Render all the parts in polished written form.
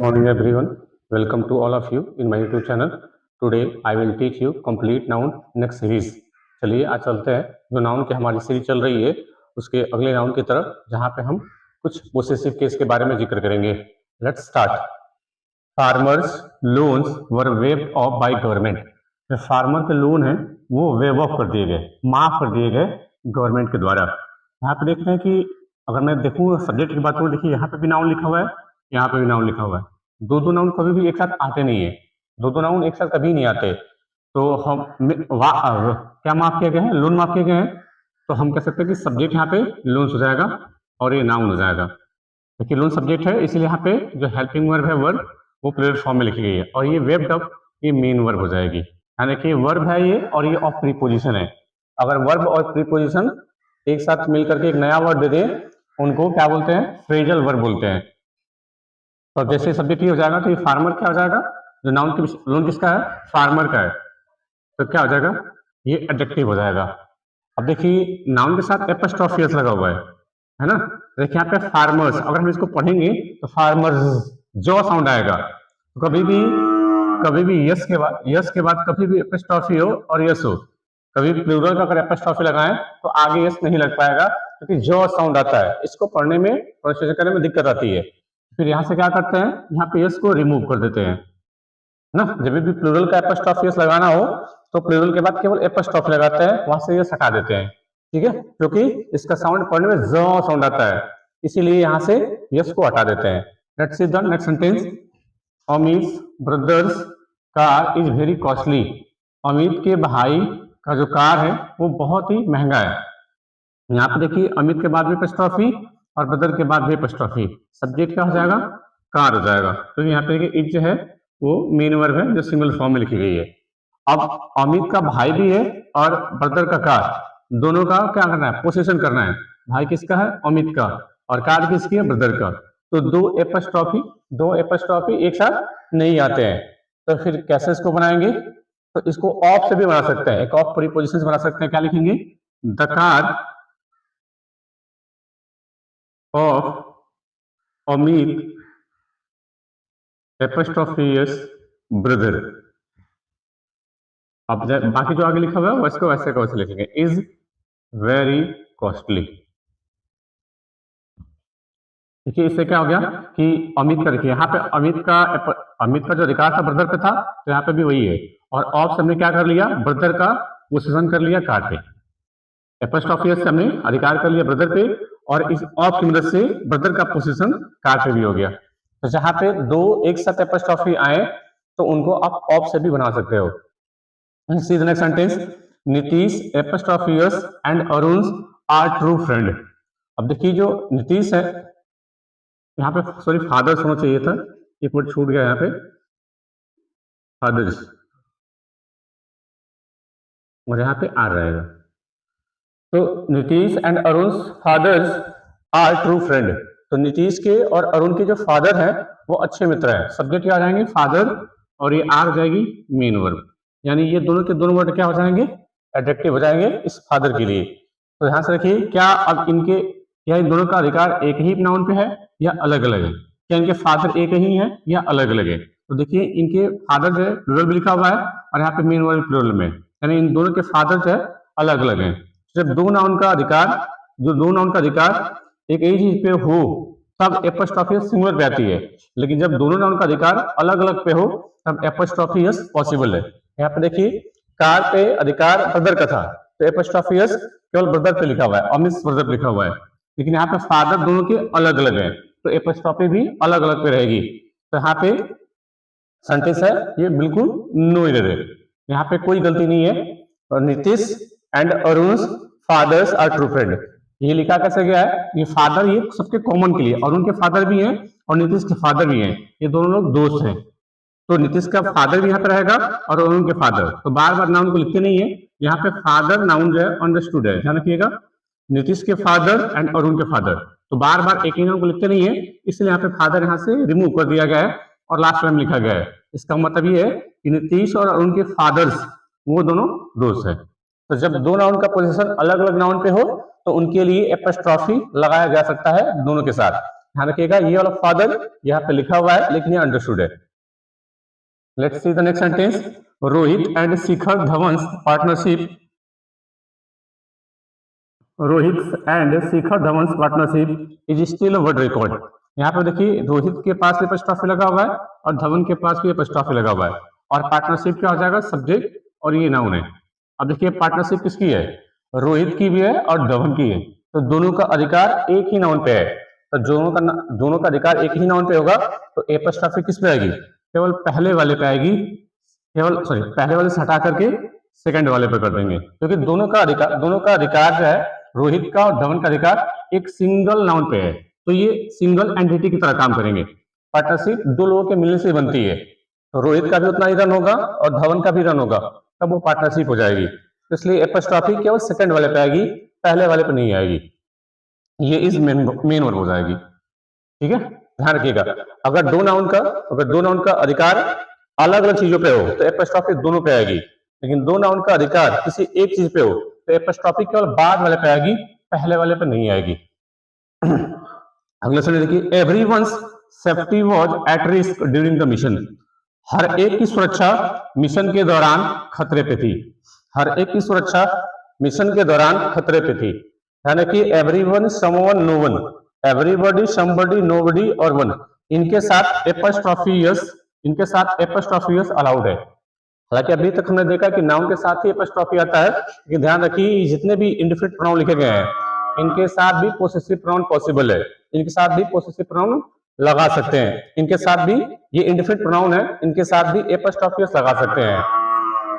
Morning everyone, welcome to all of you in my YouTube channel. Today I will teach you complete noun next series. चलिए आज चलते हैं जो noun की हमारी सीरीज चल रही है उसके अगले नाउन की तरफ, जहां पे हम कुछ पोसेसिव केस के बारे में जिक्र करेंगे. Let's start. Farmers loans were waived of by government. जो फार्मर के लोन है वो वेव ऑफ कर दिए गए, माफ कर दिए गए गवर्नमेंट के द्वारा. यहाँ पे देख रहे हैं कि अगर मैं देखूँ सब्जेक्ट की बात करूँ, देखिए यहाँ पे भी नाउन लिखा हुआ है, यहाँ पे भी नाउन लिखा हुआ है. दो नाउन कभी भी एक साथ आते नहीं है, दो नाउन एक साथ कभी नहीं आते. तो हम क्या माफ किया गया है, लोन माफ किए गए हैं. तो हम कह सकते हैं कि सब्जेक्ट यहाँ पे लोन्स हो जाएगा और ये नाउन हो जाएगा. देखिए लोन सब्जेक्ट है, इसलिए यहाँ पे जो हेल्पिंग वर्ब है वर्ब वो प्लूरल फॉर्म में लिखी गई है, और ये वेब्ड अप ये मेन वर्ब हो जाएगी. यानी कि वर्ब है ये और ये ऑफ प्रीपोजिशन है. अगर वर्ब और प्रीपोजिशन एक साथ मिलकर के एक नया वर्ड दे दें, उनको क्या बोलते हैं, फ्रेजल वर्ब बोलते हैं. तो जैसे सब्जेक्ट ये हो जाएगा तो ये फार्मर क्या हो जाएगा, जो नाउन की लोन किसका है, फार्मर का है, तो क्या हो जाएगा, ये एडजेक्टिव हो जाएगा. अब देखिए नाउन के साथ एपोस्ट्रोफी एस लगा हुआ है ना. देखिए यहाँ पे फार्मर्स, अगर हम इसको पढ़ेंगे तो फार्मर्स जो साउंड आएगा. तो कभी भी यस के बाद कभी भी एपोस्ट्रोफी हो और यस हो, कभी भी प्लूरल का अगर एपोस्ट्रोफी लगाएं तो आगे यस नहीं लग पाएगा, क्योंकि जो साउंड आता है इसको पढ़ने में, प्रोनाउंसिएशन करने में दिक्कत आती है. फिर यहाँ से क्या करते हैं, यहाँ पे यस को रिमूव कर देते हैं ना. जब भी प्लूरल का एपोस्ट्रोफी यस लगाना हो तो प्लूरल के बाद केवल एपोस्ट्रोफी लगाते हैं, वहां से यस हटा देते हैं. ठीक है, क्योंकि इसका साउंड पढ़ने में जो साउंड आता है, इसीलिए यहाँ से यस को हटा देते हैं. Let's see the next sentence. Amit brothers car is very costly. Amit के भाई का जो कार है वो बहुत ही महंगा है. यहाँ पे देखिए अमित के बाद भी एपोस्ट्रोफी और ब्रदर के बाद भी एपोस्ट्रोफी. सब्जेक्ट क्या हो जाएगा, कार हो जाएगा. तो यहाँ पे देखिए इज जो है वो मेन वर्ब है जो सिंगल फॉर्म में लिखी गई है. अब अमित का भाई भी है और ब्रदर का कार, दोनों का क्या करना है, पोसेशन करना है. भाई किसका है, अमित का, और कार किसकी है, ब्रदर का. तो दो एपोस्ट्रोफी एक साथ नहीं आते हैं. तो फिर कैसे इसको बनाएंगे, तो इसको ऑफ से भी बना सकते हैं, एक ऑफ प्रीपोजिशन बना सकते हैं. क्या लिखेंगे, the car of Amit एपोस्ट्रोफियस brother. अब बाकी जो आगे लिखा हुआ है उसको वैसे का वैसे लिखेंगे, इज वेरी कॉस्टली. देखिए इससे क्या हो गया कि अमित का, देखिए यहाँ पे अमित का जो अधिकार था ब्रदर पे था, तो यहाँ पे भी वही है. और ऑफ से हमने क्या कर लिया, ब्रदर का पोजीशन कर लिया कार पे. एपोस्ट्रोफियस से हमने अधिकार कर लिया ब्रदर पे, और इस ऑफ की मदद से ब्रदर का पोजीशन कार पे भी हो गया. तो जहां पे दो एक साथ एपोस्ट्रोफी आए तो उनको आप ऑफ से भी बना सकते हो. See the next sentence. Nitish apostrophe s and Arun are true friend. अब देखिए जो नीतीश है, यहाँ पे सॉरी फादर्स होना चाहिए था, एक वर्ड छूट गया यहाँ पे, फादर्स, और यहाँ पे आर रहेगा. तो Nitish and Arun fathers are true friend. तो नीतीश के और अरुण के जो फादर हैं वो अच्छे मित्र हैं. सब्जेक्ट क्या आ जाएंगे, फादर, और ये आर हो जाएगी मेन वर्ब. यानी ये दोनों के दोनों वर्ड क्या हो जाएंगे, एडजेक्टिव हो जाएंगे इस फादर के लिए. तो ध्यान से रखिए, क्या अब इनके, क्या इन दोनों का अधिकार एक ही नाउन पे है या अलग अलग है, क्या इनके फादर एक ही है या अलग अलग है. तो देखिए इनके फादर जो है प्लूरल भी लिखा हुआ है और यहाँ पे मेन वर्ब प्लूरल में, यानी इन दोनों के फादर जो है अलग अलग है. जब दो नाउन का अधिकार एक ही चीज पे हो तब एपोस्ट्रोफी सिंगुलर पे आती है, लेकिन जब दोनों नाउन का अधिकार अलग अलग पे हो तब एपोस्ट्रोफी पॉसिबल है. यहाँ पे देखिए कार पे अधिकार ब्रदर का था, तो एपोस्ट्रोफी केवल ब्रदर पे लिखा हुआ है, अमित ब्रदर लिखा हुआ है. लेकिन यहाँ पे फादर दोनों के अलग अलग है, तो एपोस्ट्रोफी भी अलग अलग पे रहेगी. तो यहाँ पे सेंटेंस है ये बिल्कुल नो एरर है, यहाँ पे कोई गलती नहीं है. और Nitish and Arun fathers are true friend, ये लिखा कैसे गया है, ये फादर ये सबके कॉमन के लिए, अरुण के फादर भी हैं और नीतीश के फादर भी हैं, ये दोनों लोग दोस्त हैं. तो नीतीश का फादर भी यहाँ पे रहेगा और अरुण के फादर. तो बार बार नाउन को लिखते नहीं है, यहाँ पे फादर नाउन जो है अंडरस्टूड है, ध्यान रखिएगा. नीतीश के फादर एंड अरुण के फादर, तो बार बार एक ही नाउन को लिखते नहीं है, इसलिए यहाँ पे फादर यहाँ से रिमूव कर दिया गया है और लास्ट में लिखा गया है. इसका मतलब ये है कि नीतीश और अरुण के फादर्स वो दोनों दोस्त है. तो जब दो नाउन का पोजीशन अलग अलग नाउन पे हो तो उनके लिए एपोस्ट्रोफी लगाया जा सकता है दोनों के साथ. ध्यान रखिएगा, ये वाला फादर यहाँ पे लिखा हुआ है लेकिन ये अंडरस्टूड है। Let's see the next sentence, Rohit and Shikhar Dhawan's partnership, Rohit and Shikhar Dhawan's partnership is still world record. यहाँ पे देखिए रोहित के पास भी एपॉस्ट्रोफी लगा हुआ है और धवन के पास भी एपॉस्ट्रोफी लगा हुआ है, और पार्टनरशिप क्या हो जाएगा, सब्जेक्ट और ये नाउन है। अब देखिए पार्टनरशिप किसकी है, रोहित की भी है और धवन की है, तो दोनों का अधिकार एक ही नाउन पे है, तो दोनों का अधिकार एक ही नाउन पे होगा, तो एपॉस्ट्रोफी किस पे आएगी, केवल पहले वाले पे आएगी, केवल सॉरी पहले वाले से हटा करके सेकंड वाले पे कर देंगे, क्योंकि दोनों का अधिकार जो है, रोहित का और धवन का अधिकार एक सिंगल नाउन पे है, तो ये सिंगल एंटिटी की तरह काम करेंगे। पार्टनरशिप दो लोगों के मिलने से बनती है, तो रोहित का भी उतना ही रन होगा और धवन का भी रन होगा, तब वो पार्टनरशिप हो जाएगी। तो इसलिए एपॉस्ट्रोफी केवल सेकंड वाले पे आएगी, पहले वाले पे नहीं आएगी, ये इज मेन वर्ब हो जाएगी। ठीक है, ध्यान रखिएगा, अगर दो नाउन का अधिकार अलग अलग चीजों पे हो तो एपॉस्ट्रोफी दोनों पे आएगी, लेकिन दो नाउन का अधिकार किसी एक चीज पे हो तो एपॉस्ट्रोफी केवल बाद वाले पे आएगी, पहले वाले पे नहीं आएगी। अगला सुनिए, देखिए everyone's safety was at risk during the mission. हर एक की सुरक्षा मिशन के दौरान खतरे पे थी, हर एक की सुरक्षा मिशन के दौरान खतरे पे थी। यानी कि everyone, someone, no one, everybody, somebody, nobody और वन, इनके साथ एपॉस्ट्रोफी अलाउड है। हालांकि अभी तक हमने देखा कि नाउन के साथ ही एपॉस्ट्रोफी आता है, लेकिन ध्यान रखिए जितने भी इंडेफिनिट प्रोनाउन लिखे गए हैं इनके साथ भी पोसेसिव प्रोनाउन पॉसिबल है, इनके साथ भी पोसेसिव प्रोनाउन लगा सकते हैं, इनके साथ भी ये इंडेफिनिट प्रोनाउन है, इनके साथ भी एपॉस्ट्रोफी लगा सकते हैं।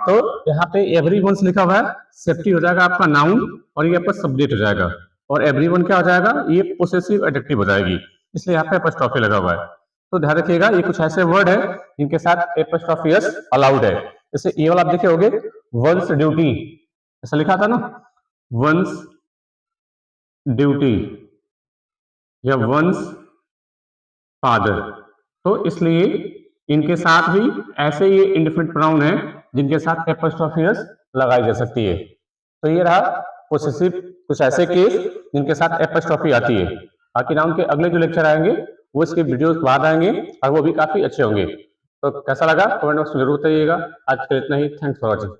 तो यहाँ पे एवरीवन्स लिखा हुआ है, सेफ्टी हो जाएगा आपका नाउन और ये आपका सब्जेक्ट हो जाएगा, और एवरीवन क्या हो जाएगा, ये पोसेसिव एडजेक्टिव हो जाएगी, इसलिए यहाँ पे एपॉस्ट्रोफी लगा हुआ है। तो ध्यान रखिएगा ये कुछ ऐसे वर्ड है जिनके साथ एपॉस्ट्रोफी अलाउड है। जैसे ये वाला आप देखे होंगे, वंस ड्यूटी, ऐसा लिखा था ना, वंस ड्यूटी या वंस फादर, तो इसलिए इनके साथ भी ऐसे ये इंडेफिनिट प्रोनाउन है जिनके साथ एपॉस्ट्रोफी लगाई जा सकती है। तो ये रहा पोसेसिव कुछ ऐसे केस जिनके साथ एपॉस्ट्रोफी आती है। बाकी नाउन के अगले जो लेक्चर आएंगे वो इसके वीडियोस बाद आएंगे और वो भी काफी अच्छे होंगे। तो कैसा लगा कमेंट बॉक्स में जरूर बताइएगा। आज के लिए इतना ही, थैंक्स फॉर वॉचिंग।